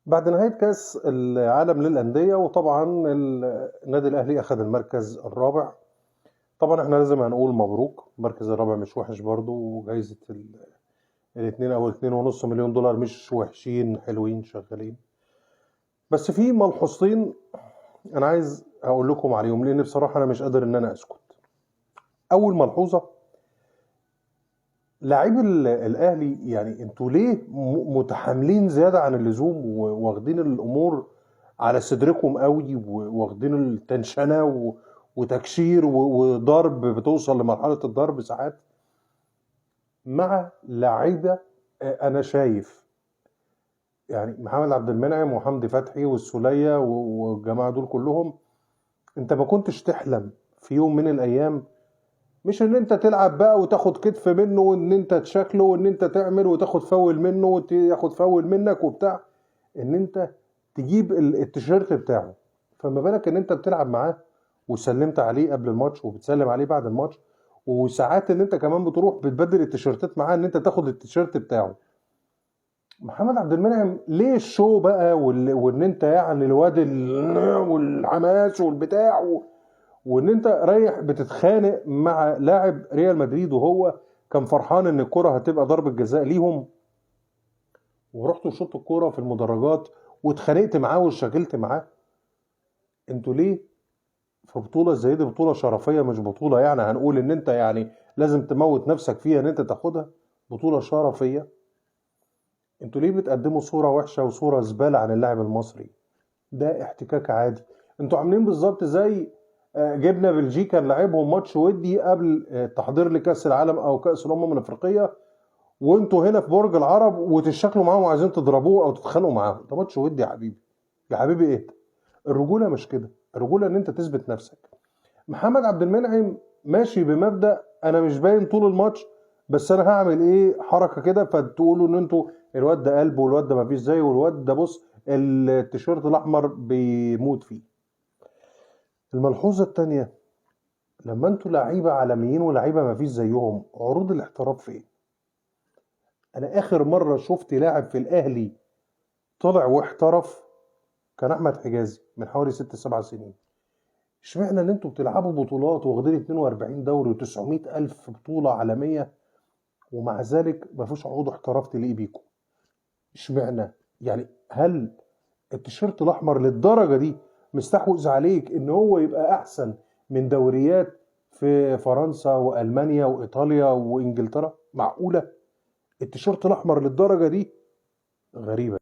بعد نهاية كأس العالم للأندية، وطبعا النادي الأهلي أخذ المركز الرابع. طبعا احنا لازم هنقول مبروك، المركز الرابع مش وحش برضو، وجايزة الاتنين أو $2.5 مليون مش وحشين، حلوين شغالين. بس في ملحوظتين أنا عايز أقول لكم عليهم، لأن بصراحة أنا مش قادر إن أنا أسكت. أول ملحوظة، لاعبي الأهلي، يعني انتوا ليه متحاملين زيادة عن اللزوم، واخدين الأمور على صدركم قوي، واخدين التنشنة وتكشير وضرب، بتوصل لمرحلة الضرب ساعات مع لعيبة. أنا شايف يعني محمد عبد المنعم وحمدي فتحي والسولية والجماعة دول كلهم، أنت ما كنتش تحلم في يوم من الأيام مش ان انت تلعب بقى وتاخد كتف منه، وان انت تشكله، وان انت تعمل وتاخد فاول منه وتاخد فاول منك وبتاع، ان انت تجيب التيشيرت بتاعه. فما بالك ان انت بتلعب معاه وسلمت عليه قبل الماتش وبتسلم عليه بعد الماتش، وساعات ان انت كمان بتروح بتبدل التيشيرتات معاه ان انت تاخد التيشيرت بتاعه. محمد عبد المنعم ليه الشو بقى، وان انت يعني الواد والحماس والبتاع، وان انت رايح بتتخانق مع لاعب ريال مدريد وهو كان فرحان ان الكرة هتبقى ضربة جزاء ليهم، ورحت وشطت الكرة في المدرجات واتخانقت معاه واشتغلت معاه. انتوا ليه في بطولة زي دي، بطولة شرفية مش بطولة يعني هنقول ان انت يعني لازم تموت نفسك فيها ان انت تاخدها، بطولة شرفية، انتوا ليه بتقدموا صورة وحشة وصورة زبالة عن اللاعب المصري؟ ده احتكاك عادي. انتوا عاملين بالظبط زي جبنا بلجيكا نلعبهم ماتش ودي قبل التحضير لكاس العالم او كاس الافريقيه، وانتوا هنا في برج العرب وتشكلوا معاهم وعايزين تضربوه او تتخانقوا معاهم. ده ماتش ودي يا حبيبي، يا حبيبي ايه ده؟ الرجوله مش كده، الرجوله ان انت تثبت نفسك. محمد عبد المنعم ماشي بمبدأ انا مش باين طول الماتش، بس انا هعمل ايه حركه كده فتقولوا ان انتوا الواد ده قلب، والواد ده مفيش زيه، والواد ده بص التيشيرت الاحمر بيموت فيه. الملحوظه الثانيه، لما انتوا لعيبه عالميين ولعيبه مفيش زيهم، عروض الاحتراف فين؟ انا اخر مره شفت لاعب في الاهلي طلع واحترف كان احمد حجازي من حوالي 6 7 سنين. اشمعنى ان انتوا بتلعبوا بطولات واخدين 42 دوري و900 الف بطوله عالميه، ومع ذلك مفيش عروض احتراف تليق بيكم؟ اشمعنى؟ يعني هل التيشيرت الاحمر للدرجه دي مستحوذ عليك ان هو يبقى احسن من دوريات في فرنسا والمانيا وايطاليا وانجلترا؟ معقوله التيشيرت الاحمر للدرجه دي؟ غريبه.